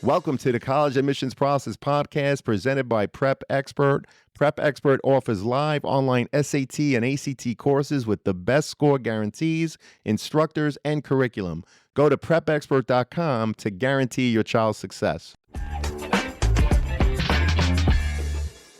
Welcome to the College Admissions Process Podcast presented by Prep Expert. Prep Expert offers live online SAT and ACT courses with the best score guarantees, instructors, and curriculum. Go to prepexpert.com to guarantee your child's success.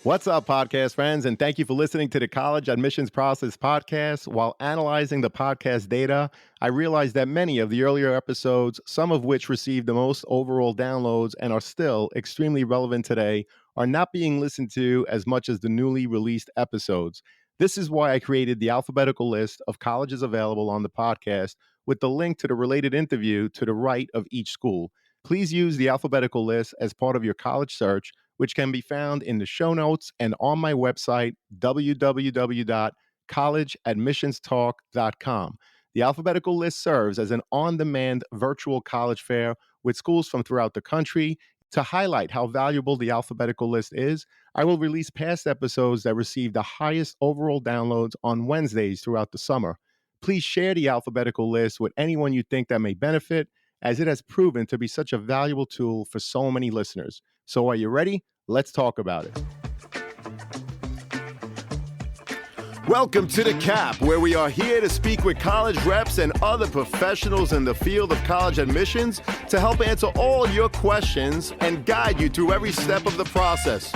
What's up, podcast friends, and thank you for listening to the College Admissions Process Podcast. While analyzing the podcast data, I realized that many of the earlier episodes, some of which received the most overall downloads and are still extremely relevant today, are not being listened to as much as the newly released episodes. This is why I created the alphabetical list of colleges available on the podcast with the link to the related interview to the right of each school. Please use the alphabetical list as part of your college search, which can be found in the show notes and on my website, www.collegeadmissionstalk.com. The alphabetical list serves as an on-demand virtual college fair with schools from throughout the country. To highlight how valuable the alphabetical list is, I will release past episodes that receive the highest overall downloads on Wednesdays throughout the summer. Please share the alphabetical list with anyone you think that may benefit, as it has proven to be such a valuable tool for so many listeners. So are you ready? Let's talk about it. Welcome to The Cap, where we are here to speak with college reps and other professionals in the field of college admissions to help answer all your questions and guide you through every step of the process.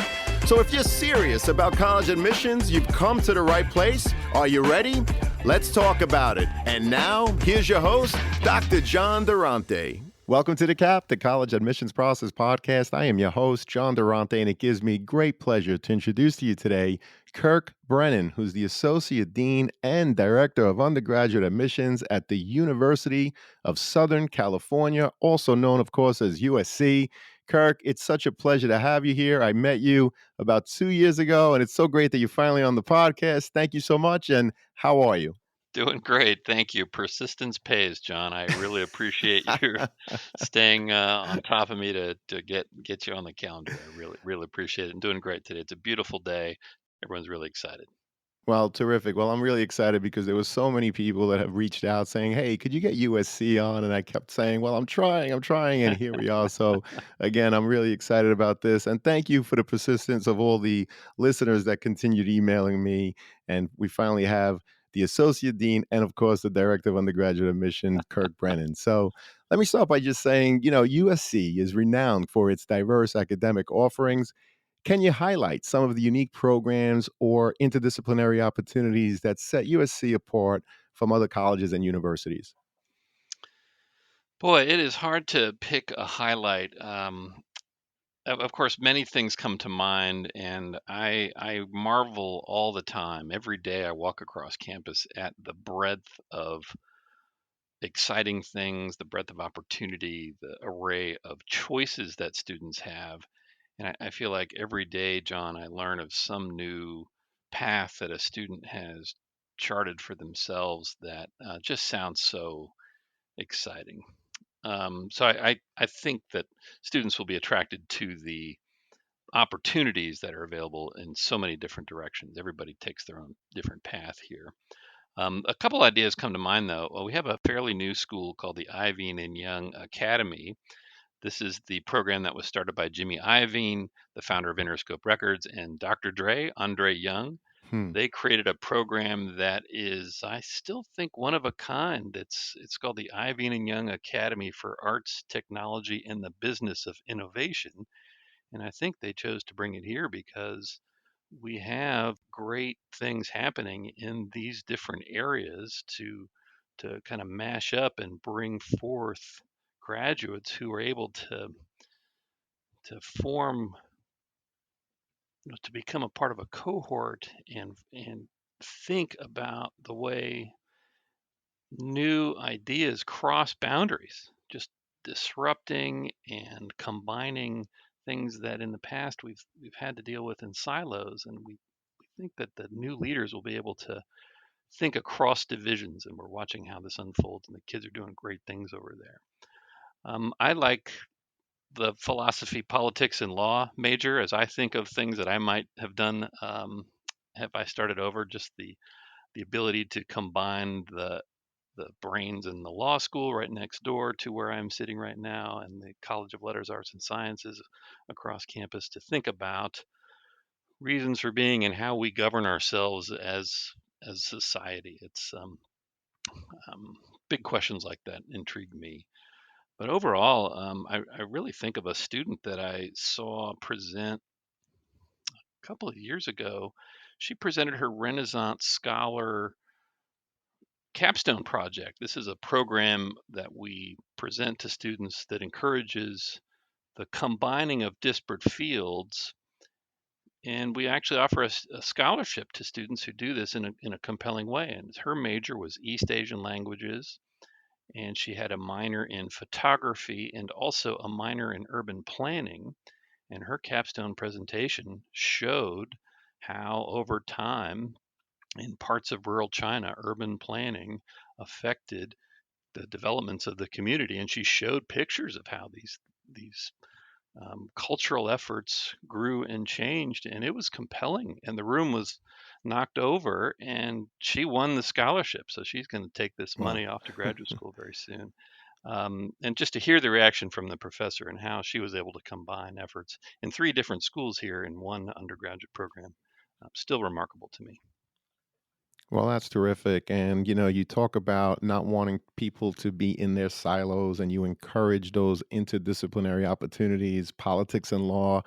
So if you're serious about college admissions, you've come to the right place. Are you ready? Let's talk about it. And now, here's your host, Dr. John Durante. Welcome to The Cap, the College Admissions Process Podcast. I am your host, John Durante, and it gives me great pleasure to introduce to you today Kirk Brennan, who's the Associate Dean and Director of Undergraduate Admissions at the University of Southern California, also known, of course, as USC. Kirk, it's such a pleasure to have you here. I met you about 2 years ago, and it's so great that you're finally on the podcast. Thank you so much, and how are you? Doing great. Thank you. Persistence pays, John. I really appreciate you staying on top of me to get you on the calendar. I really appreciate it. And doing great today. It's a beautiful day. Everyone's really excited. Well, terrific. Well, I'm really excited because there was so many people that have reached out saying, "Hey, could you get USC on?" And I kept saying, "Well, I'm trying," and here we are. So, again, I'm really excited about this, and thank you for the persistence of all the listeners that continued emailing me. And we finally have the associate dean and, of course, the director of undergraduate admission, Kirk Brennan. So, let me start by just saying, USC is renowned for its diverse academic offerings. Can you highlight some of the unique programs or interdisciplinary opportunities that set USC apart from other colleges and universities? Boy, it is hard to pick a highlight. Of course, many things come to mind, and I marvel all the time. Every day I walk across campus at the breadth of exciting things, the breadth of opportunity, the array of choices that students have. And I feel like every day, John, I learn of some new path that a student has charted for themselves that just sounds so exciting. So I think that students will be attracted to the opportunities that are available in so many different directions. Everybody takes their own different path here. A couple ideas come to mind, though. Well, we have a fairly new school called the Iveen and Young Academy. This is the program that was started by Jimmy Iovine, the founder of Interscope Records, and Dr. Andre Young. Hmm. They created a program that is, I still think, one of a kind. It's called the Iovine and Young Academy for Arts, Technology, and the Business of Innovation. And I think they chose to bring it here because we have great things happening in these different areas to kind of mash up and bring forth graduates who are able to form, to become a part of a cohort and think about the way new ideas cross boundaries, just disrupting and combining things that in the past we've had to deal with in silos, and we think that the new leaders will be able to think across divisions, and we're watching how this unfolds, and the kids are doing great things over there. I like the philosophy, politics, and law major as I think of things that I might have done, have I started over. Just the ability to combine the the brains in the law school right next door to where I'm sitting right now, and the College of Letters, Arts, and Sciences across campus to think about reasons for being and how we govern ourselves as society. It's um, big questions like that intrigue me. But overall, I really think of a student that I saw present a couple of years ago. She presented her Renaissance Scholar capstone project. This is a program that we present to students that encourages the combining of disparate fields. And we actually offer a scholarship to students who do this in a compelling way. And her major was East Asian languages, and she had a minor in photography and also a minor in urban planning. And her capstone presentation showed how, over time, in parts of rural China, urban planning affected the developments of the community. And she showed pictures of how these cultural efforts grew and changed, and it was compelling. And the room was knocked over, and she won the scholarship. So she's going to take this Wow. money off to graduate school very soon. And just to hear the reaction from the professor and how she was able to combine efforts in 3 different schools here in one undergraduate program, still remarkable to me. Well, that's terrific. And, you talk about not wanting people to be in their silos and you encourage those interdisciplinary opportunities, politics and law,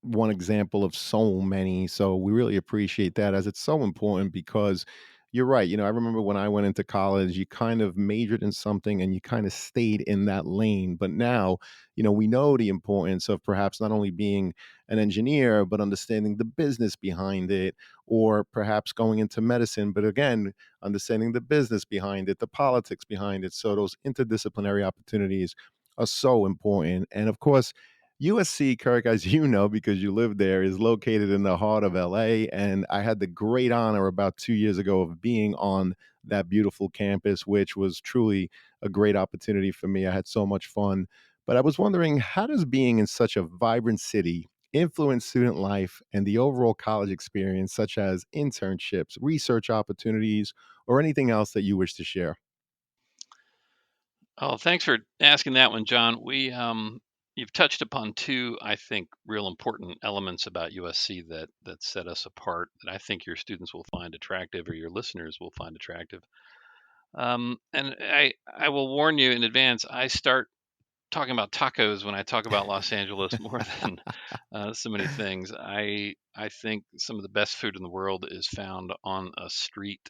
one example of so many. So we really appreciate that as it's so important because you're right. I remember when I went into college, you kind of majored in something and you kind of stayed in that lane. But now, we know the importance of perhaps not only being an engineer, but understanding the business behind it, or perhaps going into medicine. But again, understanding the business behind it, the politics behind it. So those interdisciplinary opportunities are so important. And of course, USC, Kirk, as you know, because you live there, is located in the heart of LA. And I had the great honor about 2 years ago of being on that beautiful campus, which was truly a great opportunity for me. I had so much fun. But I was wondering, how does being in such a vibrant city influence student life and the overall college experience, such as internships, research opportunities, or anything else that you wish to share? Oh, thanks for asking that one, John. You've touched upon two, I think, real important elements about USC that set us apart that I think your students will find attractive or your listeners will find attractive. And I will warn you in advance. I start talking about tacos when I talk about Los Angeles more than so many things. I think some of the best food in the world is found on a street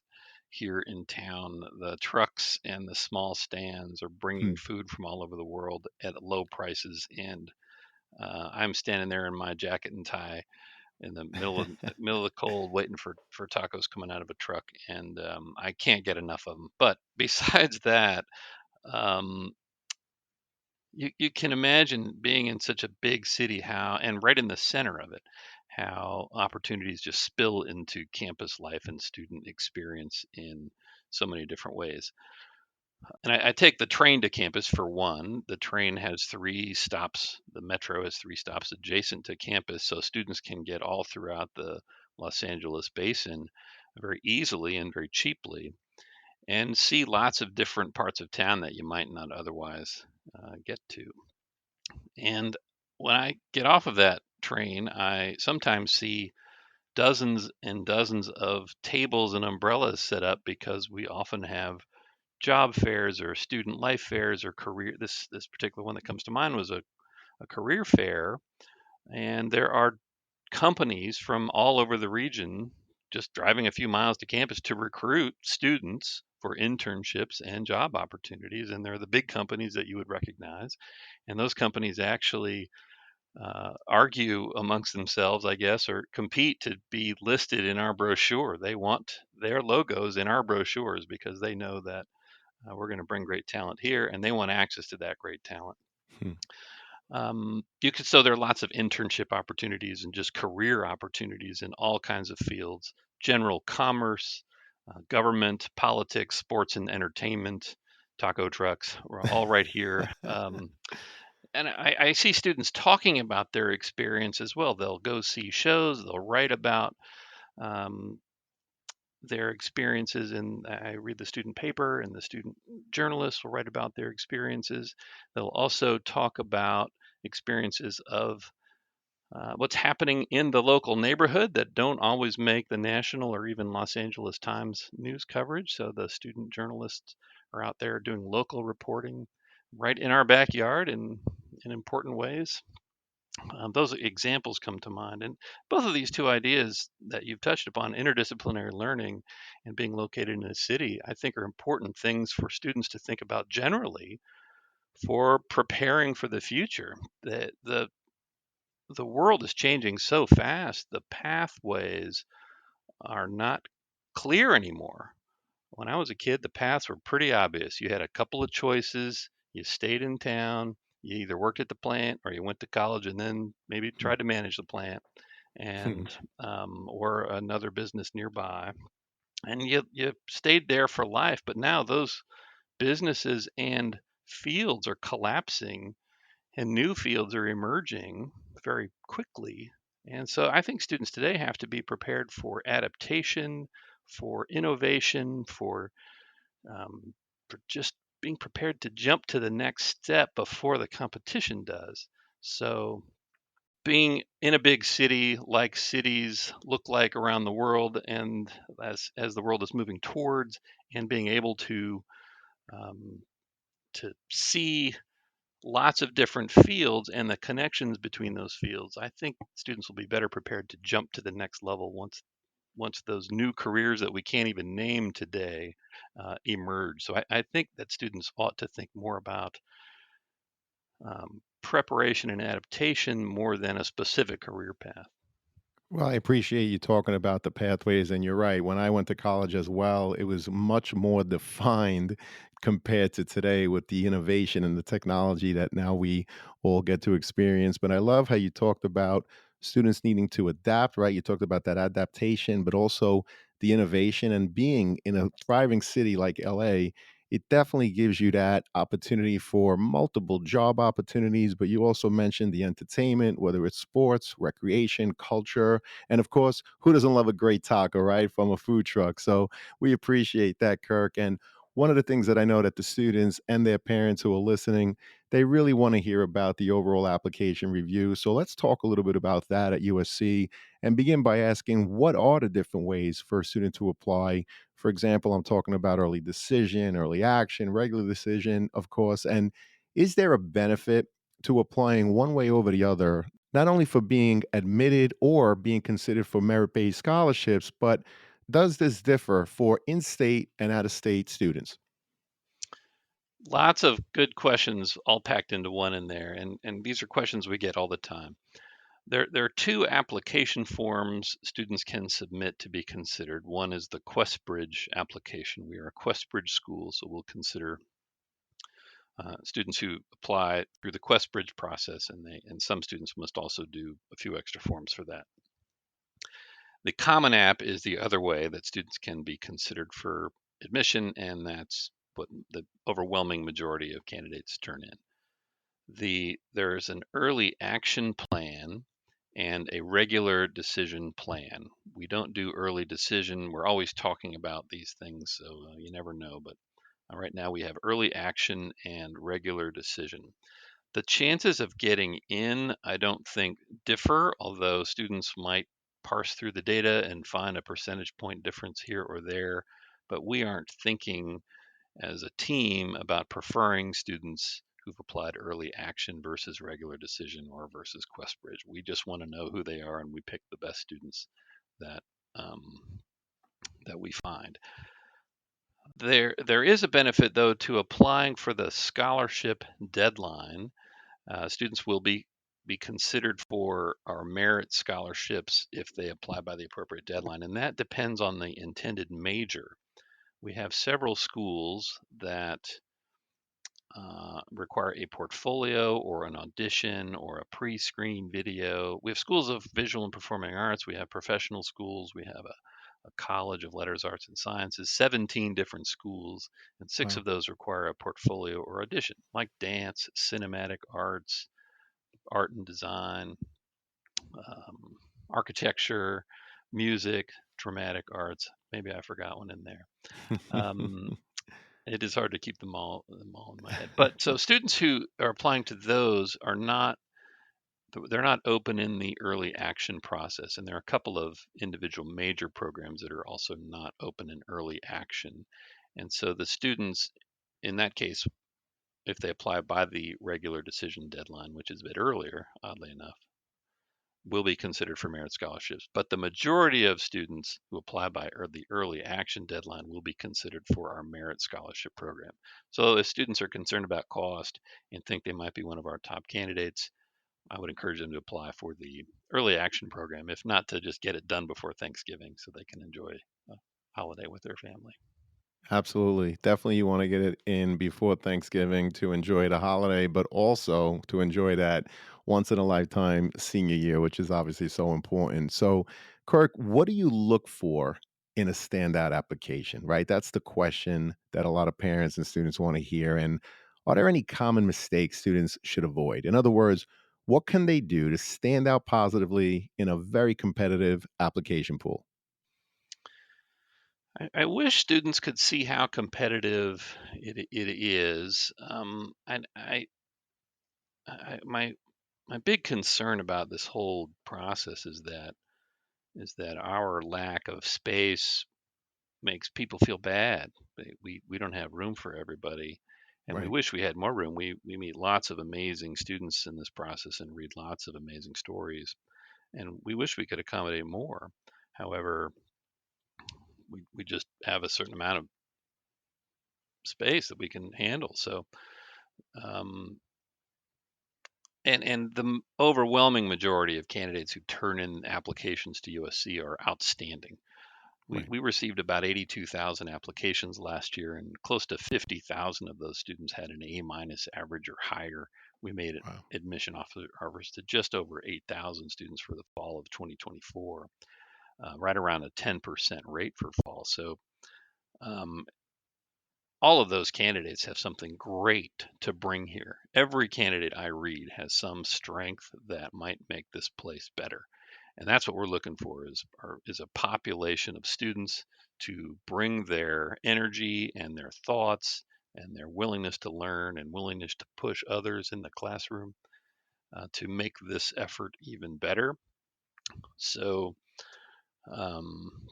here in town. The trucks and the small stands are bringing Hmm. food from all over the world at low prices, and I'm standing there in my jacket and tie in the middle of the cold, waiting for tacos coming out of a truck, and I can't get enough of them. But besides that, um, you can imagine being in such a big city, how, and right in the center of it, how opportunities just spill into campus life and student experience in so many different ways. And I take the train to campus for one. The train has 3 stops. The metro has 3 stops adjacent to campus, so students can get all throughout the Los Angeles basin very easily and very cheaply, and see lots of different parts of town that you might not otherwise get to. And when I get off of that train, I sometimes see dozens and dozens of tables and umbrellas set up because we often have job fairs or student life fairs or career. This particular one that comes to mind was a career fair, and there are companies from all over the region just driving a few miles to campus to recruit students for internships and job opportunities. And they're the big companies that you would recognize. And those companies actually argue amongst themselves, I guess, or compete to be listed in our brochure. They want their logos in our brochures because they know that we're going to bring great talent here, and they want access to that great talent. Hmm. So there are lots of internship opportunities and just career opportunities in all kinds of fields: general commerce, government, politics, sports and entertainment, taco trucks. We're all right here. And I see students talking about their experience as well. They'll go see shows. They'll write about um, their experiences, and I read the student paper, and the student journalists will write about their experiences. They'll also talk about experiences of what's happening in the local neighborhood that don't always make the national or even Los Angeles Times news coverage. So the student journalists are out there doing local reporting right in our backyard in important ways. Those examples come to mind. And both of these two ideas that you've touched upon, interdisciplinary learning and being located in a city, I think are important things for students to think about generally for preparing for the future. The world is changing so fast, the pathways are not clear anymore. When I was a kid, the paths were pretty obvious. You had a couple of choices. You stayed in town. You either worked at the plant or you went to college and then maybe tried to manage the plant and or another business nearby. And you stayed there for life. But now those businesses and fields are collapsing and new fields are emerging very quickly. And so I think students today have to be prepared for adaptation, for innovation, for just being prepared to jump to the next step before the competition does. So being in a big city like cities look like around the world, and as the world is moving towards, and being able um, to see lots of different fields and the connections between those fields, I think students will be better prepared to jump to the next level once those new careers that we can't even name today emerge. So I think that students ought to think more about preparation and adaptation more than a specific career path. Well, I appreciate you talking about the pathways, and you're right. When I went to college as well, it was much more defined compared to today with the innovation and the technology that now we all get to experience. But I love how you talked about students needing to adapt, right? You talked about that adaptation, but also the innovation and being in a thriving city like LA. It definitely gives you that opportunity for multiple job opportunities, but you also mentioned the entertainment, whether it's sports, recreation, culture, and of course, who doesn't love a great taco, right? From a food truck. So we appreciate that, Kirk. And one of the things that I know that the students and their parents who are listening, they really want to hear about the overall application review. So let's talk a little bit about that at USC and begin by asking what are the different ways for a student to apply. For example, I'm talking about early decision, early action, regular decision, of course. And is there a benefit to applying one way over the other, not only for being admitted or being considered for merit based scholarships, but does this differ for in state and out of state students? Lots of good questions all packed into one in there, and these are questions we get all the time. There are two application forms students can submit to be considered. One is the QuestBridge application. We are a QuestBridge school, so we'll consider students who apply through the QuestBridge process, and some students must also do a few extra forms for that. The Common App is the other way that students can be considered for admission, and that's what the overwhelming majority of candidates turn in. There's an early action plan and a regular decision plan. We don't do early decision. We're always talking about these things, so you never know. But right now we have early action and regular decision. The chances of getting in, I don't think differ, although students might parse through the data and find a percentage point difference here or there. But we aren't thinking as a team about preferring students who've applied early action versus regular decision or versus QuestBridge. We just want to know who they are, and we pick the best students that um, that we find. There is a benefit though to applying for the scholarship deadline. Students will be considered for our merit scholarships if they apply by the appropriate deadline, and that depends on the intended major. We have several schools that require a portfolio or an audition or a pre-screen video. We have schools of visual and performing arts. We have professional schools. We have a college of letters, arts, and sciences, 17 different schools, and six Wow. of those require a portfolio or audition, like dance, cinematic arts, art and design, architecture, music, dramatic arts, maybe I forgot one in there. Um, it is hard to keep them all in my head. But so students who are applying to those are not they're not open in the early action process, and there are a couple of individual major programs that are also not open in early action. And so the students in that case, if they apply by the regular decision deadline, which is a bit earlier, oddly enough, will be considered for merit scholarships. But the majority of students who apply by the early action deadline will be considered for our merit scholarship program. So if students are concerned about cost and think they might be one of our top candidates, I would encourage them to apply for the early action program, if not to just get it done before Thanksgiving so they can enjoy a holiday with their family. Absolutely. Definitely, you want to get it in before Thanksgiving to enjoy the holiday, but also to enjoy that once in a lifetime senior year, which is obviously so important. So, Kirk, what do you look for in a standout application, right? That's the question that a lot of parents and students want to hear. And are there any common mistakes students should avoid? In other words, what can they do to stand out positively in a very competitive application pool? I wish students could see how competitive it is. And my big concern about this whole process is that our lack of space makes people feel bad. We don't have room for everybody, and we Right. wish we had more room. We meet lots of amazing students in this process and read lots of amazing stories, and we wish we could accommodate more. However, we just have a certain amount of space that we can handle. So, um, and the overwhelming majority of candidates who turn in applications to USC are outstanding. We Right. we received about 82,000 applications last year, and close to 50,000 of those students had an A minus average or higher. We made it Wow. admission offers to just over 8,000 students for the fall of 2024, right around a 10% rate for fall. So um, all of those candidates have something great to bring here. Every candidate I read has some strength that might make this place better. And that's what we're looking for is a population of students to bring their energy and their thoughts and their willingness to learn and willingness to push others in the classroom to make this effort even better. So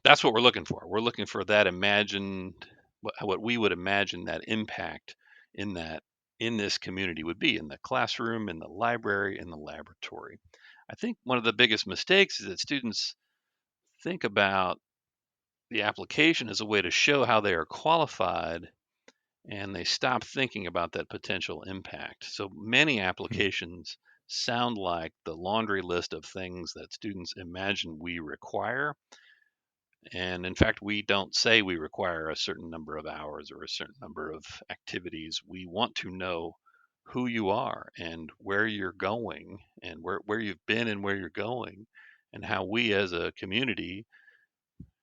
that's what we're looking for. We're looking for that imagined, what we would imagine that impact in that in this community would be in the classroom, in the library, in the laboratory. I think one of the biggest mistakes is that students think about the application as a way to show how they are qualified, and they stop thinking about that potential impact. So many Hmm. applications sound like the laundry list of things that students imagine we require, and in fact, we don't say we require a certain number of hours or a certain number of activities. We want to know who you are and where you're going and where you've been and where you're going, and how we as a community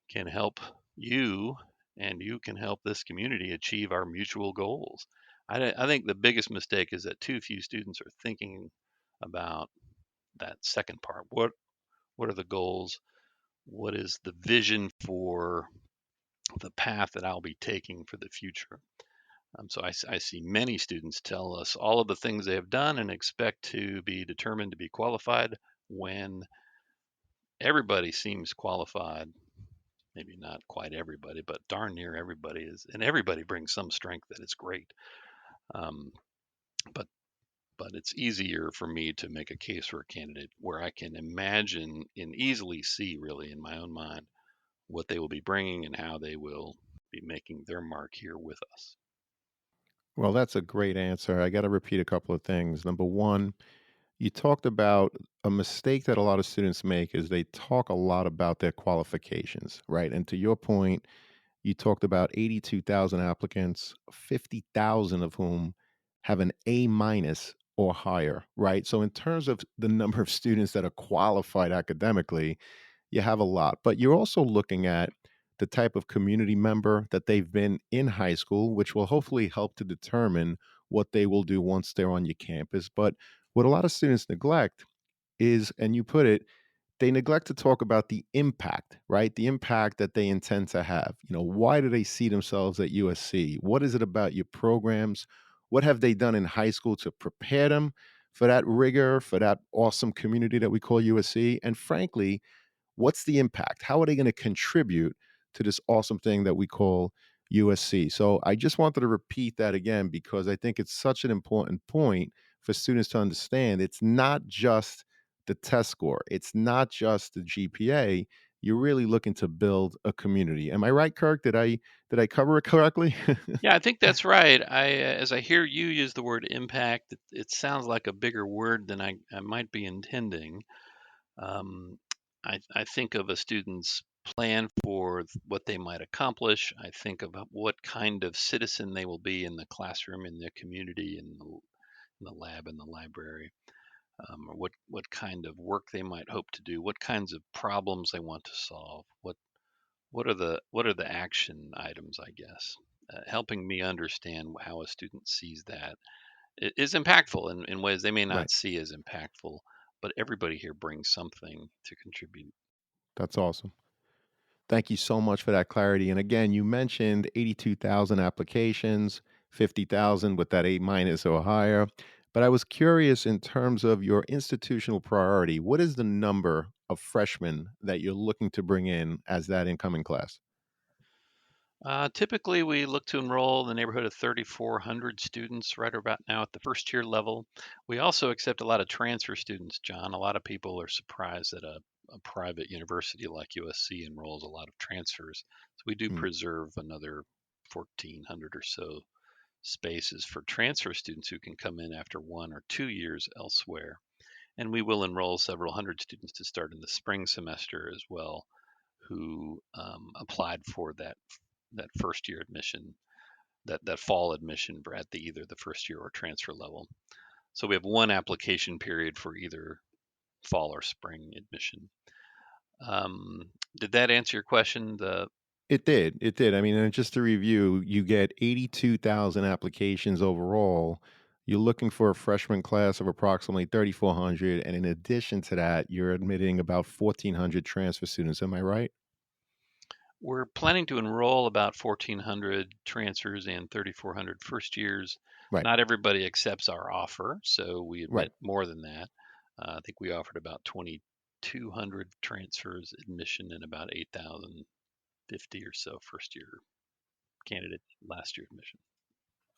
can help you and you can help this community achieve our mutual goals. I think the biggest mistake is that too few students are thinking about that second part. What are the goals? What is the vision for the path that I'll be taking for the future? So I see many students tell us all of the things they have done and expect to be determined to be qualified when everybody seems qualified. Maybe not quite everybody, but darn near everybody is, and everybody brings some strength that is great. Um, but but it's easier for me to make a case for a candidate where I can imagine and easily see, really, in my own mind, what they will be bringing and how they will be making their mark here with us. Well, that's a great answer. I got to repeat a couple of things. Number one, you talked about a mistake that a lot of students make is they talk a lot about their qualifications, right? And to your point, you talked about 82,000 applicants, 50,000 of whom have an A minus or higher, right? So, in terms of the number of students that are qualified academically, you have a lot, but you're also looking at the type of community member that they've been in high school, which will hopefully help to determine what they will do once they're on your campus. But what a lot of students neglect is, and you put it, they neglect to talk about the impact, right? The impact that they intend to have. Why do they see themselves at USC? What is it about your programs? What have they done in high school to prepare them for that rigor, for that awesome community that we call USC? And frankly, what's the impact? How are they going to contribute to this awesome thing that we call USC? So I just wanted to repeat that again because I think it's such an important point for students to understand. It's not just the test score, it's not just the GPA. You're really looking to build a community. Am I right, Kirk? Did I cover it correctly? Yeah, I think that's right. As I hear you use the word impact, it sounds like a bigger word than I might be intending. Um, I think of a student's plan for what they might accomplish. I think about what kind of citizen they will be in the classroom, in the community, in the lab, in the library, or what kind of work they might hope to do, what kinds of problems they want to solve, what are the action items, I guess. Helping me understand how a student sees that is impactful in ways they may Right. not see as impactful, but everybody here brings something to contribute. That's awesome. Thank you so much for that clarity. And again, you mentioned 82,000 applications, 50,000 with that A minus or higher. But I was curious in terms of your institutional priority, what is the number of freshmen that you're looking to bring in as that incoming class? Typically, we look to enroll in the neighborhood of 3,400 students right about now at the first year level. We also accept a lot of transfer students, John. A lot of people are surprised that a private university like USC enrolls a lot of transfers. So we do Hmm. preserve another 1,400 or so spaces for transfer students who can come in after 1 or 2 years elsewhere. And we will enroll several hundred students to start in the spring semester as well, who applied for that first year admission, that fall admission at either the first year or transfer level. So we have one application period for either fall or spring admission. Um, did that answer your question? The It did. It did. I mean, and just to review, you get 82,000 applications overall. You're looking for a freshman class of approximately 3,400. And in addition to that, you're admitting about 1,400 transfer students. Am I right? We're planning to enroll about 1,400 transfers and 3,400 first years. Right. Not everybody accepts our offer, so we Right. admit more than that. I think we offered about 2,200 transfers admission and about 8,050 or so first year candidate last year admission.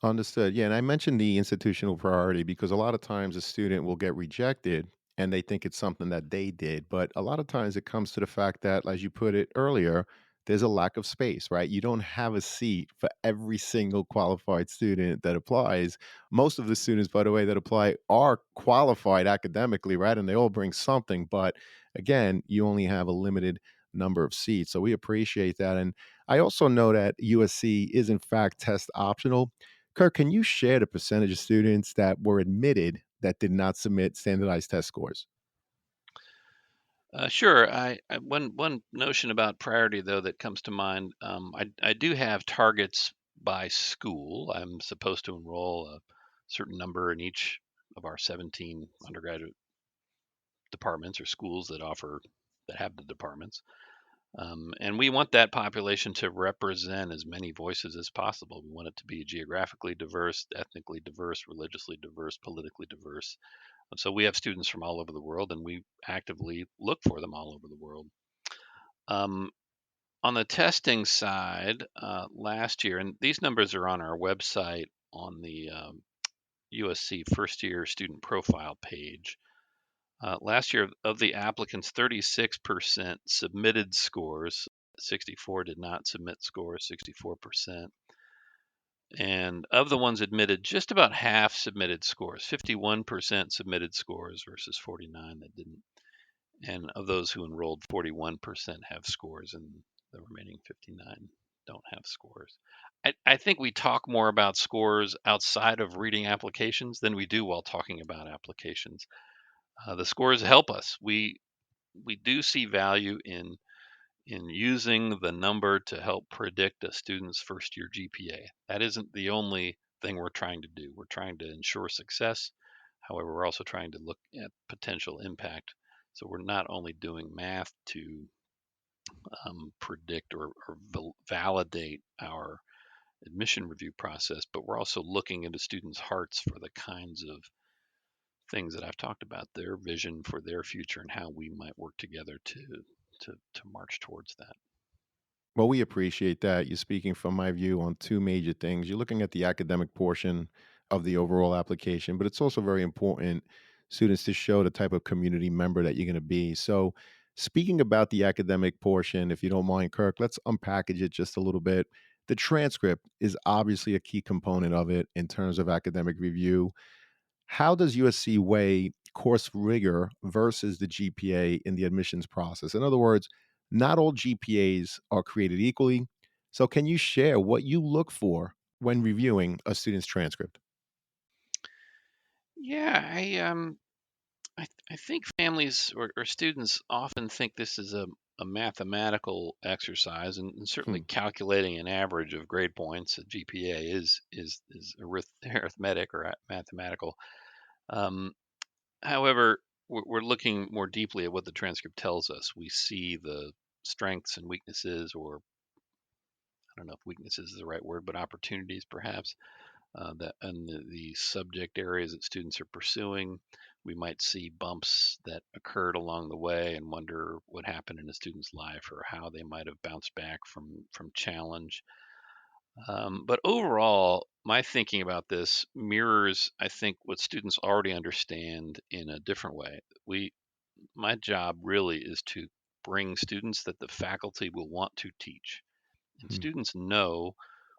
Understood. Yeah, and I mentioned the institutional priority because a lot of times a student will get rejected and they think it's something that they did. But a lot of times it comes to the fact that, as you put it earlier, there's a lack of space, right? You don't have a seat for every single qualified student that applies. Most of the students, by the way, that apply are qualified academically, right? And they all bring something. But again, you only have a limited number of seats. So we appreciate that. And I also know that USC is, in fact, test optional. Kirk, can you share the percentage of students that were admitted that did not submit standardized test scores? Sure. One notion about priority though that comes to mind. I do have targets by school. I'm supposed to enroll a certain number in each of our 17 undergraduate departments or schools that have the departments. And we want that population to represent as many voices as possible. We want it to be geographically diverse, ethnically diverse, religiously diverse, politically diverse. So we have students from all over the world, and we actively look for them all over the world. Um, on the testing side, last year, and these numbers are on our website on the USC first year student profile page. Last year, of the applicants, 36% submitted scores, 64 did not submit scores, 64%. And of the ones admitted, just about half submitted scores, 51% submitted scores versus 49 that didn't. And of those who enrolled, 41% have scores, and the remaining 59 don't have scores. I think we talk more about scores outside of reading applications than we do while talking about applications. The scores help us. We do see value in using the number to help predict a student's first year GPA. That isn't the only thing we're trying to do. We're trying to ensure success. However, we're also trying to look at potential impact So we're not only doing math to predict or validate our admission review process, but we're also looking into students' hearts for the kinds of things that I've talked about, their vision for their future and how we might work together to march towards that. Well, we appreciate that. You're speaking from my view on two major things. You're looking at the academic portion of the overall application, but it's also very important students to show the type of community member that you're going to be. So, speaking about the academic portion, if you don't mind, Kirk, let's unpackage it just a little bit. The transcript is obviously a key component of it in terms of academic review. How does USC weigh course rigor versus the GPA in the admissions process? In other words, not all GPAs are created equally. So, can you share what you look for when reviewing a student's transcript? Yeah, I think families or students often think this is a mathematical exercise, and certainly Hmm. calculating an average of grade points, a GPA, is arithmetic or mathematical. Um, However, we're looking more deeply at what the transcript tells us. We see the strengths and weaknesses, or I don't know if weaknesses is the right word, but opportunities perhaps, that and the subject areas that students are pursuing. We might see bumps that occurred along the way and wonder what happened in a student's life or how they might have bounced back from challenge. But overall, my thinking about this mirrors, I think, what students already understand in a different way. My job really is to bring students that the faculty will want to teach. And Hmm. students know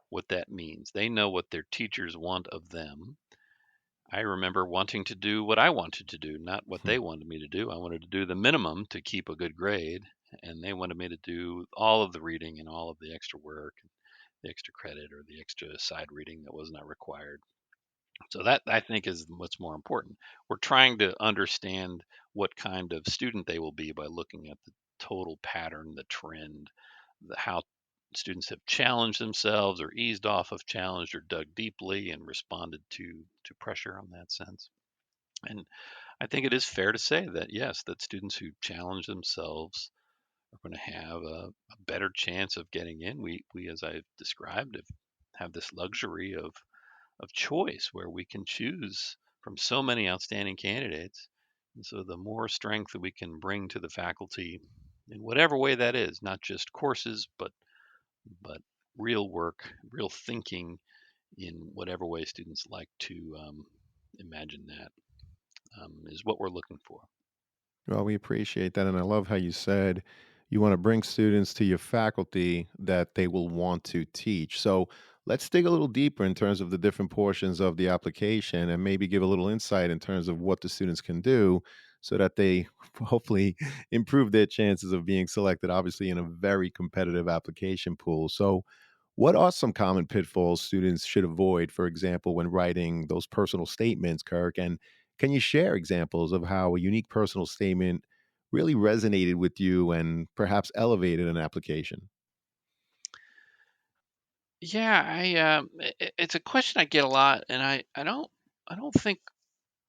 what that means. They know what their teachers want of them. I remember wanting to do what I wanted to do, not what Hmm. they wanted me to do. I wanted to do the minimum to keep a good grade, and they wanted me to do all of the reading and all of the extra work, the extra credit or the extra side reading that was not required. So that I think is what's more important. We're trying to understand what kind of student they will be by looking at the total pattern, the trend, how students have challenged themselves or eased off of challenge or dug deeply and responded to pressure on that sense. And I think it is fair to say that yes, that students who challenge themselves are going to have a better chance of getting in. We as I've described have this luxury of choice where we can choose from so many outstanding candidates. And so the more strength that we can bring to the faculty in whatever way that is, not just courses, but real work, real thinking in whatever way students like to imagine that is what we're looking for. Well, we appreciate that. And I love how you said you want to bring students to your faculty that they will want to teach. So let's dig a little deeper in terms of the different portions of the application and maybe give a little insight in terms of what the students can do so that they hopefully improve their chances of being selected, obviously, in a very competitive application pool. So, what are some common pitfalls students should avoid, for example, when writing those personal statements, Kirk? And can you share examples of how a unique personal statement really resonated with you and perhaps elevated an application? Yeah, it's a question I get a lot, and I don't think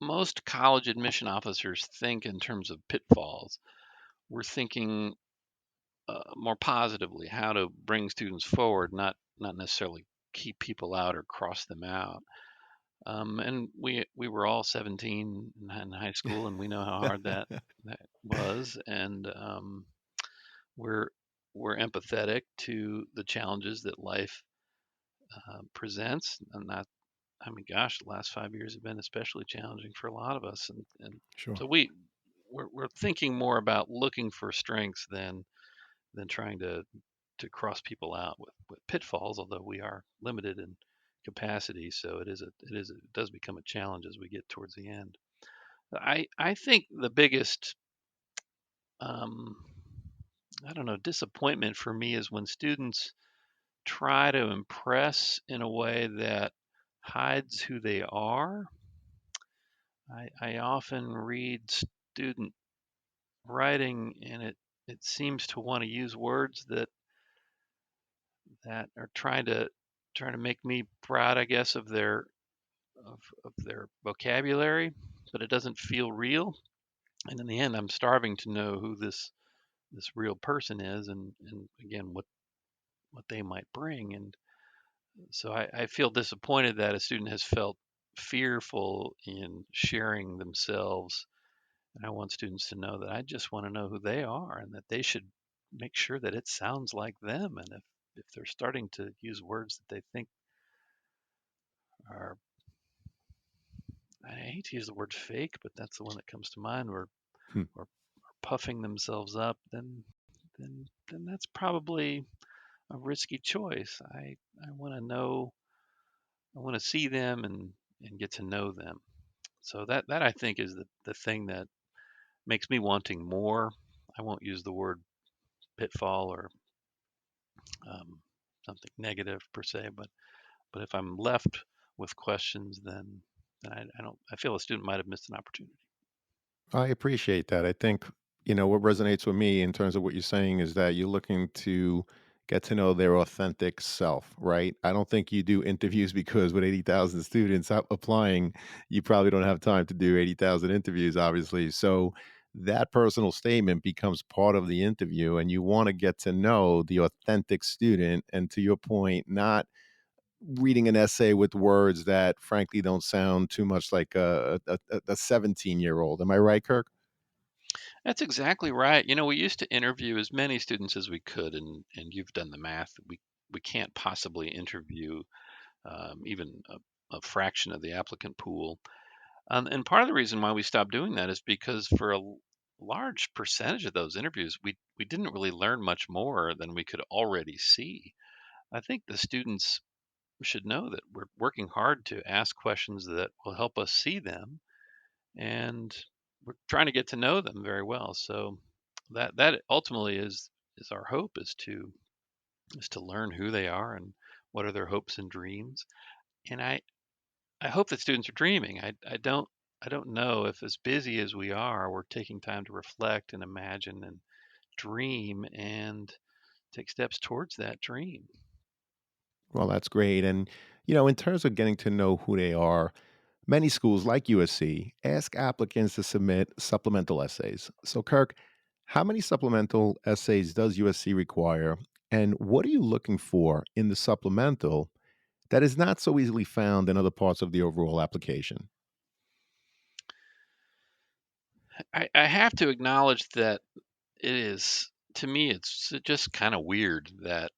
most college admission officers think in terms of pitfalls. We're thinking more positively how to bring students forward, not necessarily keep people out or cross them out. And we were all 17 in high school, and we know how hard that was. And we're we're empathetic to the challenges that life presents, and that I mean, gosh, the last 5 years have been especially challenging for a lot of us, and Sure. so we're thinking more about looking for strengths than trying to cross people out with pitfalls, although we are limited in capacity. So it does become a challenge as we get towards the end. I think the biggest um, I don't know disappointment for me is when students try to impress in a way that hides who they are. I often read student writing, and it seems to want to use words that are trying to make me proud, I guess, of their vocabulary, but it doesn't feel real. And in the end, I'm starving to know who this real person is, and again, what they might bring. And so I feel disappointed that a student has felt fearful in sharing themselves. And I want students to know that I just want to know who they are and that they should make sure that it sounds like them. And if they're starting to use words that they think are, I hate to use the word fake, but that's the one that comes to mind, Hmm. or puffing themselves up, then that's probably a risky choice. I want to know, I want to see them and get to know them. So that I think is the thing that makes me wanting more. I won't use the word pitfall or um, something negative per se, but if I'm left with questions, then I don't, I feel a student might have missed an opportunity. I appreciate that. I think, what resonates with me in terms of what you're saying is that you're looking to get to know their authentic self, right? I don't think you do interviews because with 80,000 students applying, you probably don't have time to do 80,000 interviews, obviously. So that personal statement becomes part of the interview, and you want to get to know the authentic student. And to your point, not reading an essay with words that frankly don't sound too much like a 17-year-old. Am I right, Kirk? That's exactly right. We used to interview as many students as we could, and you've done the math. We can't possibly interview even a fraction of the applicant pool. And part of the reason why we stopped doing that is because for a large percentage of those interviews, we didn't really learn much more than we could already see. I think the students should know that we're working hard to ask questions that will help us see them, and we're trying to get to know them very well. So that ultimately is our hope, is to learn who they are and what are their hopes and dreams. And I hope that students are dreaming. I don't know if, as busy as we are, we're taking time to reflect and imagine and dream and take steps towards that dream. Well, that's great. And, in terms of getting to know who they are, many schools like USC ask applicants to submit supplemental essays. So, Kirk, how many supplemental essays does USC require? And what are you looking for in the supplemental that is not so easily found in other parts of the overall application? I have to acknowledge that it is, to me, it's just kind of weird that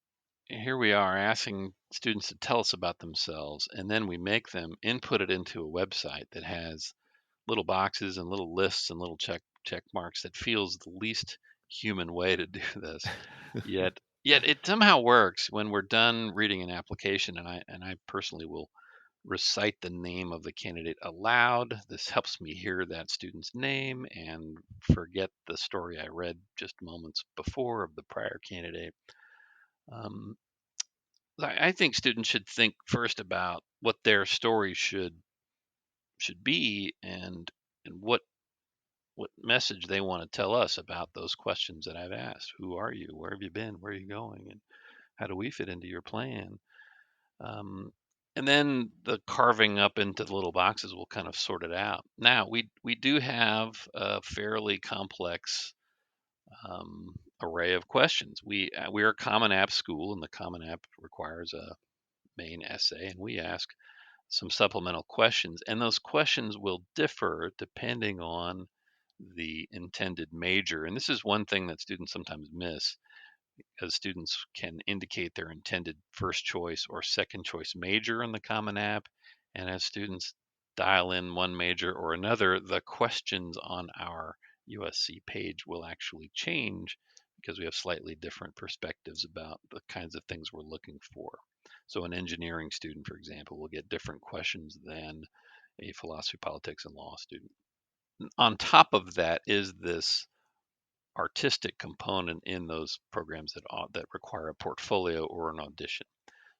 here we are asking students to tell us about themselves, and then we make them input it into a website that has little boxes and little lists and little check marks that feels the least human way to do this. Yet it somehow works when we're done reading an application, and I personally will recite the name of the candidate aloud. This helps me hear that student's name and forget the story I read just moments before of the prior candidate. Um, I think students should think first about what their story should be, and what message they want to tell us about those questions that I've asked. Who are you? Where have you been? Where are you going? And how do we fit into your plan? Um, and then the carving up into the little boxes will kind of sort it out. Now we do have a fairly complex array of questions. We're a Common App school, and the Common App requires a main essay, and we ask some supplemental questions, and those questions will differ depending on the intended major. And this is one thing that students sometimes miss, because students can indicate their intended first choice or second choice major in the Common App. And as students dial in one major or another, the questions on our USC page will actually change because we have slightly different perspectives about the kinds of things we're looking for. So an engineering student, for example, will get different questions than a philosophy, politics, and law student. On top of that is this artistic component in those programs that require a portfolio or an audition.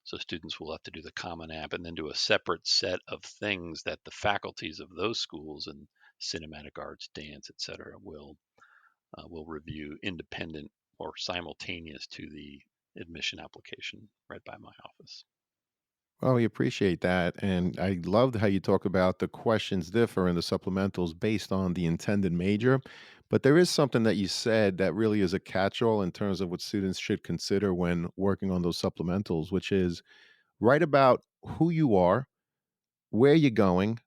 So students will have to do the Common App and then do a separate set of things that the faculties of those schools in cinematic arts, dance, etc., will review independent or simultaneous to the admission application read by my office. Well, we appreciate that. And I loved how you talk about the questions differ in the supplementals based on the intended major. But there is something that you said that really is a catch all in terms of what students should consider when working on those supplementals, which is write about who you are, where you're going,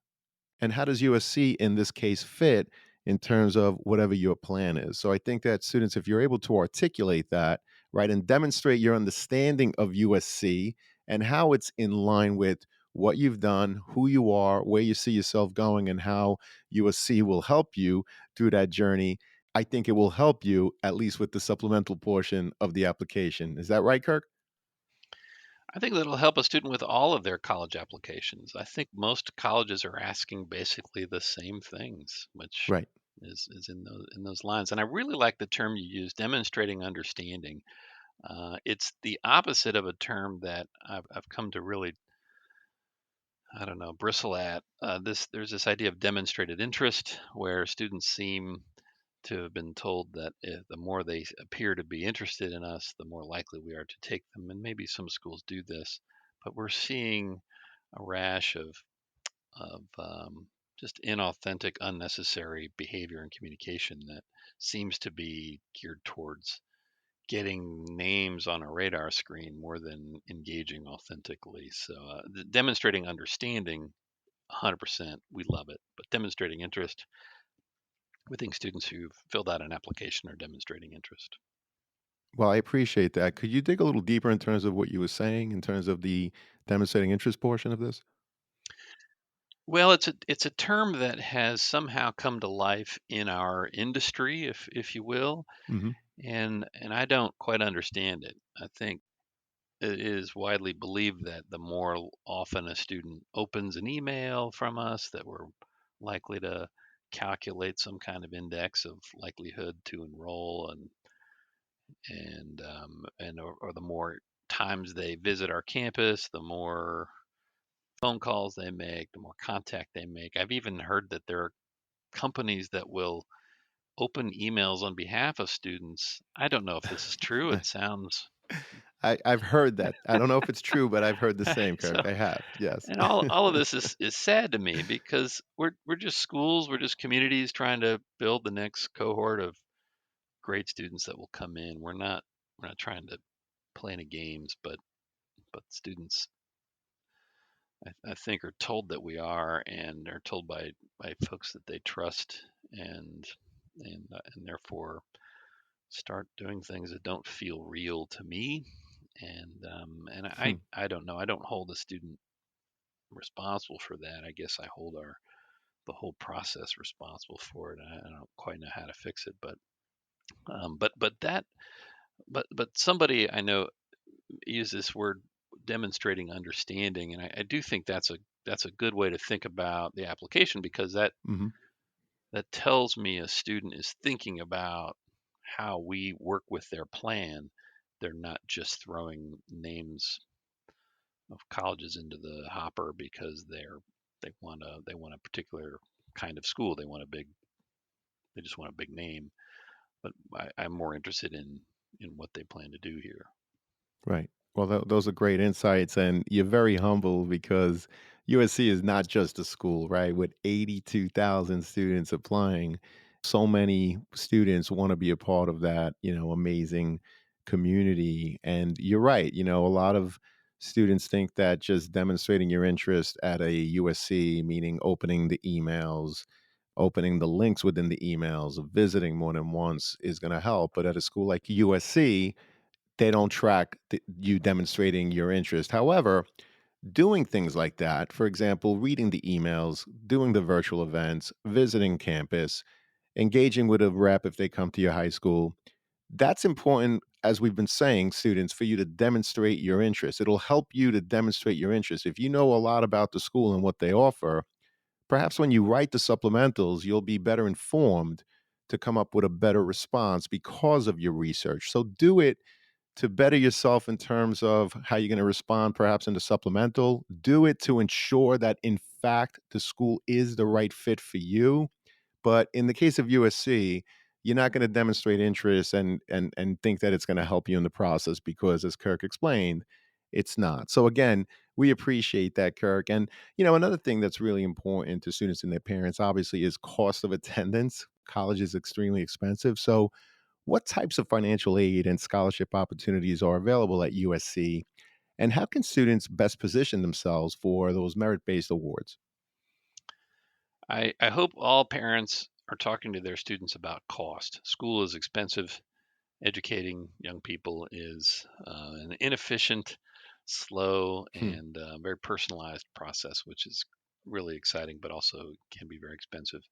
and how does USC in this case fit in terms of whatever your plan is? So I think that students, if you're able to articulate that, right, and demonstrate your understanding of USC and how it's in line with what you've done, who you are, where you see yourself going, and how USC will help you through that journey, I think it will help you at least with the supplemental portion of the application. Is that right, Kirk? I think that'll help a student with all of their college applications. I think most colleges are asking basically the same things, which Right. is in those lines. And I really like the term you use, demonstrating understanding. It's the opposite of a term that I've come to really, I don't know, bristle at. There's this idea of demonstrated interest, where students seem to have been told that the more they appear to be interested in us, the more likely we are to take them. And maybe some schools do this, but we're seeing a rash of just inauthentic, unnecessary behavior and communication that seems to be geared towards getting names on a radar screen more than engaging authentically. So, demonstrating understanding, 100%, we love it. But demonstrating interest, we think students who've filled out an application are demonstrating interest. Well, I appreciate that. Could you dig a little deeper in terms of what you were saying in terms of the demonstrating interest portion of this? Well, it's a term that has somehow come to life in our industry, if you will, Mhm. and I don't quite understand it. I think it is widely believed that the more often a student opens an email from us, that we're likely to calculate some kind of index of likelihood to enroll, or the more times they visit our campus, the more phone calls they make, the more contact they make. I've even heard that there are companies that will open emails on behalf of students. I don't know if this is true. It sounds I've heard that. I don't know if it's true, but I've heard the same, so. Kirk. I have. Yes. And all of this is sad to me because we're just schools, we're just communities trying to build the next cohort of great students that will come in. We're not trying to play any games, but students, I think, are told that we are, and are told by folks that they trust, and therefore start doing things that don't feel real to me. And Hmm. I don't know. I don't hold a student responsible for that. I guess I hold our the whole process responsible for it. I don't quite know how to fix it, but somebody I know used this word, demonstrating understanding, and I do think that's a good way to think about the application, because Mhm. that tells me a student is thinking about how we work with their plan. They're not just throwing names of colleges into the hopper because they want a particular kind of school. They just want a big name. But I'm more interested in what they plan to do here. Right. Well, those are great insights, and you're very humble because USC is not just a school, right? With 82,000 students applying, so many students want to be a part of that, amazing community. And you're right. A lot of students think that just demonstrating your interest at a USC, meaning opening the emails, opening the links within the emails, visiting more than once, is going to help. But at a school like USC, they don't track you demonstrating your interest. However, doing things like that, for example, reading the emails, doing the virtual events, visiting campus, engaging with a rep if they come to your high school, that's important, as we've been saying, students, for you to demonstrate your interest. It'll help you to demonstrate your interest. If you know a lot about the school and what they offer, perhaps when you write the supplementals, you'll be better informed to come up with a better response because of your research. So do it to better yourself in terms of how you're going to respond perhaps in the supplemental. Do it to ensure that in fact the school is the right fit for you. But in the case of USC, you're not going to demonstrate interest and think that it's going to help you in the process because, as Kirk explained, it's not. So again, we appreciate that, Kirk. And another thing that's really important to students and their parents, obviously, is cost of attendance. College is extremely expensive. So, what types of financial aid and scholarship opportunities are available at USC, and how can students best position themselves for those merit-based awards? I hope all parents are talking to their students about cost. School is expensive. Educating young people is an inefficient, slow, Hmm. and very personalized process, which is really exciting, but also can be very expensive.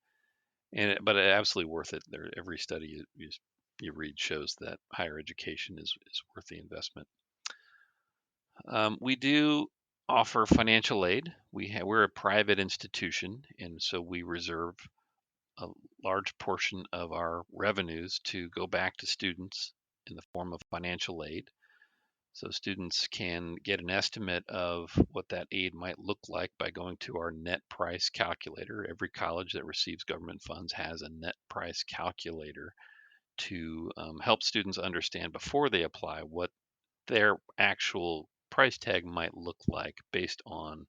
But absolutely worth it. Every study you read shows that higher education is worth the investment. We do offer financial aid. We're a private institution, and so we reserve a large portion of our revenues to go back to students in the form of financial aid. So students can get an estimate of what that aid might look like by going to our net price calculator. Every college that receives government funds has a net price calculator to help students understand before they apply what their actual price tag might look like based on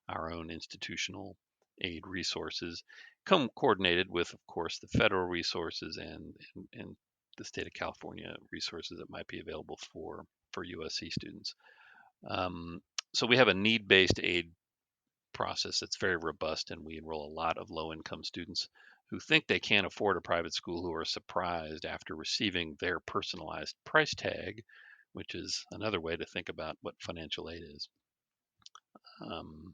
our own institutional aid resources, come coordinated with, of course, the federal resources and the state of California resources that might be available for USC students. Um, so we have a need-based aid process that's very robust, and we enroll a lot of low-income students who think they can't afford a private school who are surprised after receiving their personalized price tag, which is another way to think about what financial aid is, um,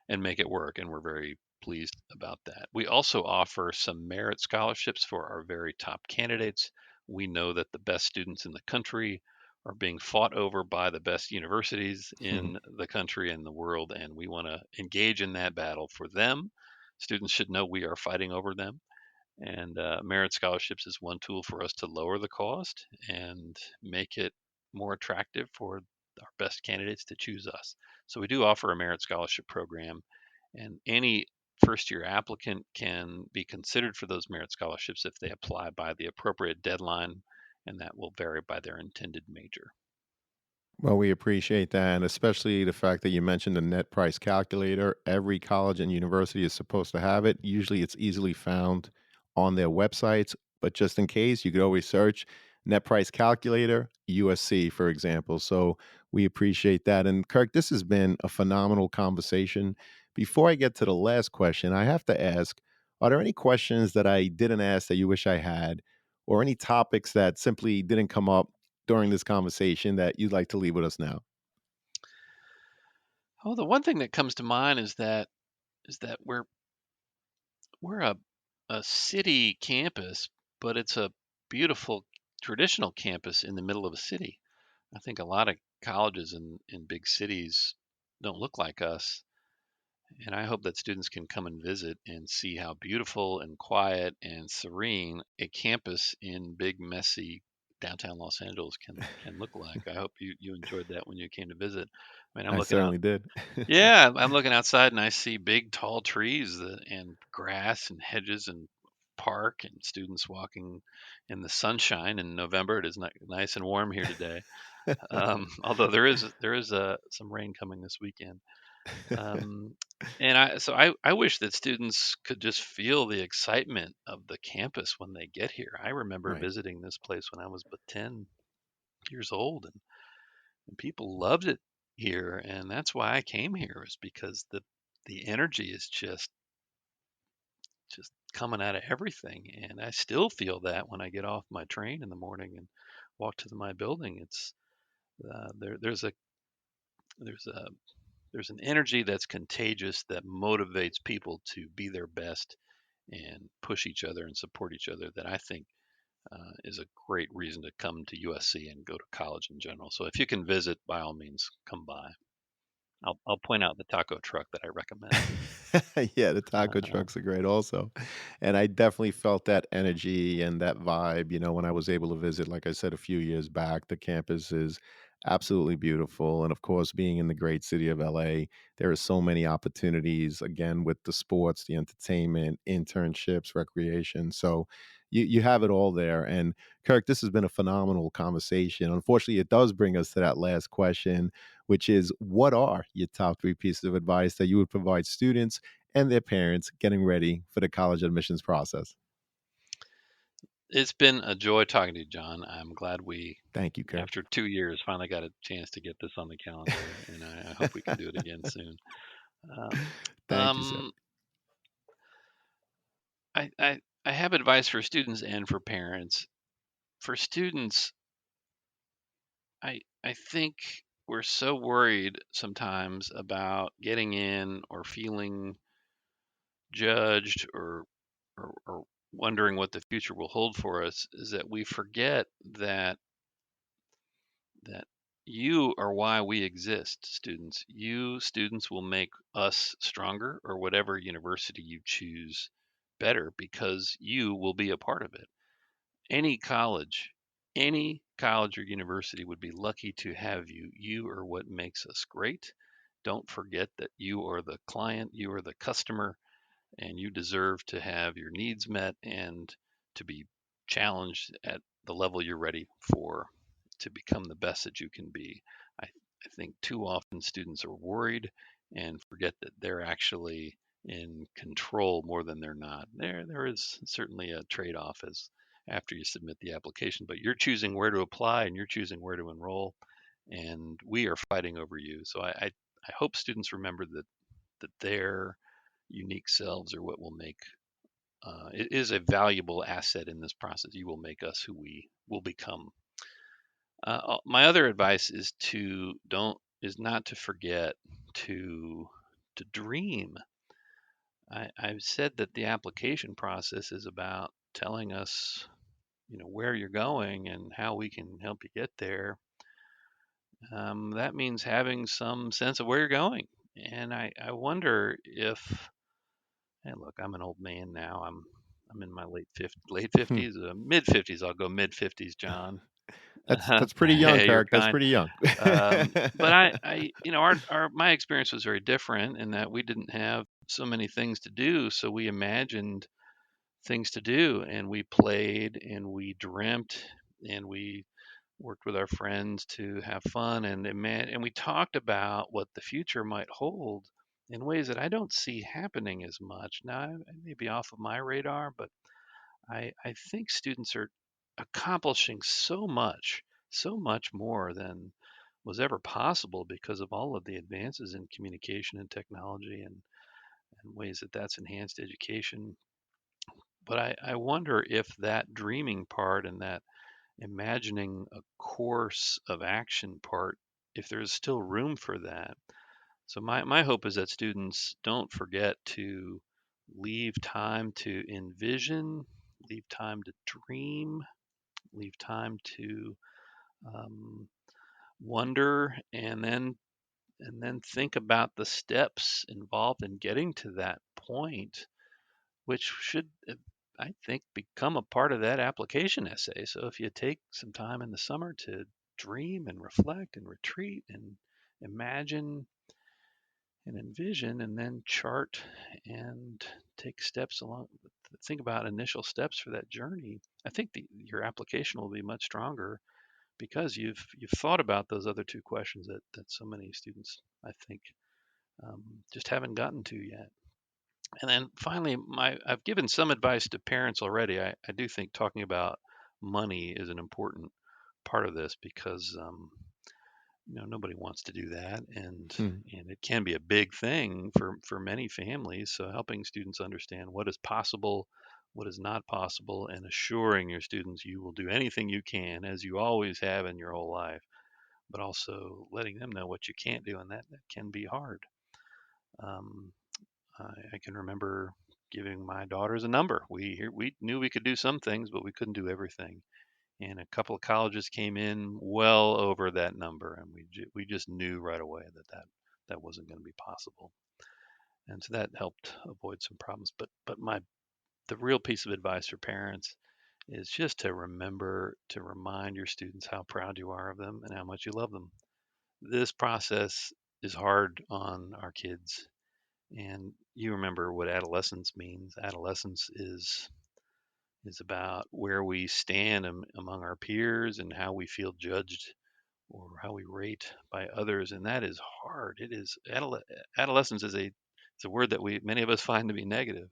and make it work. And we're very pleased about that. We also offer some merit scholarships for our very top candidates. We know that the best students in the country are being fought over by the best universities Hmm. in the country and the world, and we want to engage in that battle for them. Students should know we are fighting over them. And merit scholarships is one tool for us to lower the cost and make it more attractive for our best candidates to choose us. So we do offer a merit scholarship program, and any first year applicant can be considered for those merit scholarships if they apply by the appropriate deadline, and that will vary by their intended major. Well, we appreciate that, and especially the fact that you mentioned the net price calculator. Every college and university is supposed to have it. Usually, it's easily found on their websites, but just in case, you could always search net price calculator USC, for example. So we appreciate that. And Kirk, this has been a phenomenal conversation. Before I get to the last question, I have to ask, are there any questions that I didn't ask that you wish I had, or any topics that simply didn't come up during this conversation that you'd like to leave with us now? Oh, the one thing that comes to mind is that we're a city campus, but it's a beautiful traditional campus in the middle of a city. I think a lot of colleges in big cities don't look like us. And I hope that students can come and visit and see how beautiful and quiet and serene a campus in big, messy downtown Los Angeles can look like. I hope you enjoyed that when you came to visit. I mean, I'm I looking out. certainly did. Yeah, I'm looking outside and I see big, tall trees and grass and hedges and park and students walking in the sunshine in November. It is nice and warm here today. Although there is some rain coming this weekend. Um, and I wish that students could just feel the excitement of the campus when they get here. I remember Right. visiting this place when I was but 10 years old, and people loved it here, and that's why I came here, is because the energy is just coming out of everything, and I still feel that when I get off my train in the morning and walk to my building. It's there's a there's an energy that's contagious that motivates people to be their best and push each other and support each other, that I think is a great reason to come to USC and go to college in general. So if you can visit, by all means, come by. I'll point out the taco truck that I recommend. Yeah, the taco trucks are great also. And I definitely felt that energy and that vibe, when I was able to visit, like I said, a few years back. The campus is absolutely beautiful. And of course, being in the great city of LA, there are so many opportunities, again, with the sports, the entertainment, internships, recreation. So you have it all there. And Kirk, this has been a phenomenal conversation. Unfortunately, it does bring us to that last question. which is, what are your top three pieces of advice that you would provide students and their parents getting ready for the college admissions process? It's been a joy talking to you, John. I'm glad we, Thank you, Kirk. after 2 years, finally got a chance to get this on the calendar, and I hope we can do it again soon. Um, Thank you, sir. um, I have advice for students and for parents. For students, I think we're so worried sometimes about getting in or feeling judged or wondering what the future will hold for us is that we forget that you are why we exist, students. You students will make us stronger or whatever university you choose better because you will be a part of it. Any college, any college or university would be lucky to have you. You are what makes us great. Don't forget that you are the client, you are the customer, and you deserve to have your needs met and to be challenged at the level you're ready for to become the best that you can be. I think too often students are worried and forget that they're actually in control more than they're not. There is certainly a trade-off as after you submit the application, but you're choosing where to apply and you're choosing where to enroll, and we are fighting over you. So I hope students remember that their unique selves are what will make it is a valuable asset in this process. You will make us who we will become. My other advice is not to forget to dream. I've said that the application process is about telling us, where you're going and how we can help you get there. That means having some sense of where you're going. And I wonder if, and look, I'm an old man now. I'm in my late Hmm. 50s, mid 50s. I'll go mid 50s, John. That's pretty young, Hey, you're Kirk. That's kind. pretty young. But our my experience was very different in that we didn't have so many things to do, so we imagined things to do, and we played, and we dreamt, and we worked with our friends to have fun, and we talked about what the future might hold in ways that I don't see happening as much now. I may be off of my radar, but I think students are accomplishing so much more than was ever possible because of all of the advances in communication and technology and ways that that's enhanced education. But I wonder if that dreaming part and that imagining a course of action part, if there's still room for that. So my hope is that students don't forget to leave time to envision, leave time to dream, leave time to um, wonder, and then think about the steps involved in getting to that point, which should, I think, become a part of that application essay. So if you take some time in the summer to dream and reflect and retreat and imagine and envision and then chart and take steps along, think about initial steps for that journey, I think your application will be much stronger because you've thought about those other two questions that so many students, I think, just haven't gotten to yet. And then finally, I've given some advice to parents already. I do think talking about money is an important part of this because nobody wants to do that, Hmm. and it can be a big thing for many families. So helping students understand what is possible, what is not possible, and assuring your students you will do anything you can, as you always have in your whole life, but also letting them know what you can't do, and that can be hard. Um, I can remember giving my daughters a number. We knew we could do some things, but we couldn't do everything. And a couple of colleges came in well over that number, and we just knew right away that wasn't going to be possible. And so that helped avoid some problems. But the real piece of advice for parents is just to remember to remind your students how proud you are of them and how much you love them. This process is hard on our kids, and you remember what adolescence means. Adolescence is about where we stand among our peers and how we feel judged or how we rate by others, and that is hard. It is adolescence is it's a word that many of us find to be negative,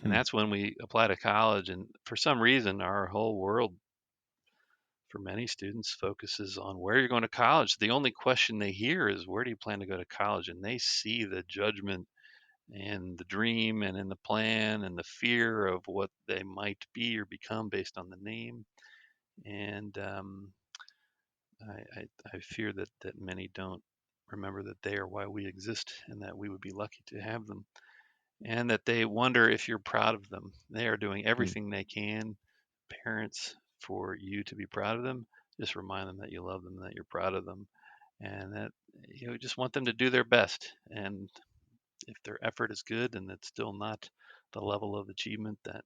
and Hmm. that's when we apply to college. And for some reason, our whole world, for many students, focuses on where you're going to college. The only question they hear is, where do you plan to go to college? And they see the judgment and the dream and in the plan and the fear of what they might be or become based on the name. And I fear that many don't remember that they are why we exist, and that we would be lucky to have them, and that they wonder if you're proud of them. They are doing Hmm. everything they can, parents, for you to be proud of them. Just remind them that you love them, that you're proud of them, and that you just want them to do their best. And if their effort is good and it's still not the level of achievement that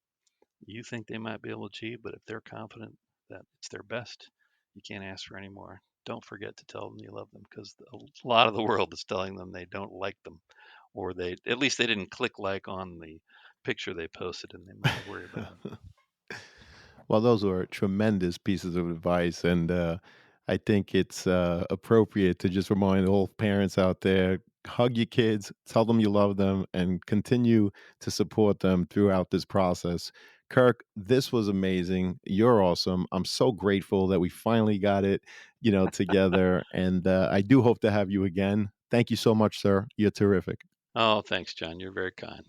you think they might be able to achieve, but if they're confident that it's their best, you can't ask for any more. Don't forget to tell them you love them, because a lot of the world is telling them they don't like them, or they at least they didn't click like on the picture they posted, and they might worry about them. Well, those were tremendous pieces of advice, and I think it's appropriate to just remind all parents out there: hug your kids, tell them you love them, and continue to support them throughout this process. Kirk, this was amazing. You're awesome. I'm so grateful that we finally got it, together, and I do hope to have you again. Thank you so much, sir. You're terrific. Oh, thanks, John. You're very kind.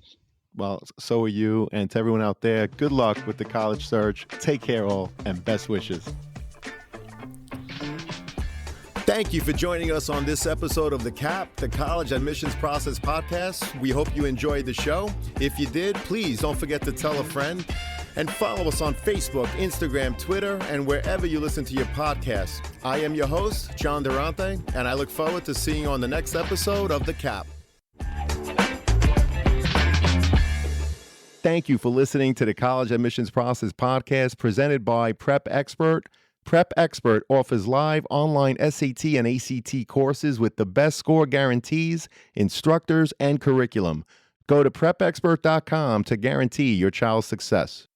Well, so are you. And to everyone out there, good luck with the college search. Take care, all, and best wishes. Thank you for joining us on this episode of The CAP, the College Admissions Process Podcast. We hope you enjoyed the show. If you did, please don't forget to tell a friend. And follow us on Facebook, Instagram, Twitter, and wherever you listen to your podcasts. I am your host, John Durante, and I look forward to seeing you on the next episode of The CAP. Thank you for listening to the College Admissions Process Podcast presented by Prep Expert. Prep Expert offers live online SAT and ACT courses with the best score guarantees, instructors, and curriculum. Go to prepexpert.com to guarantee your child's success.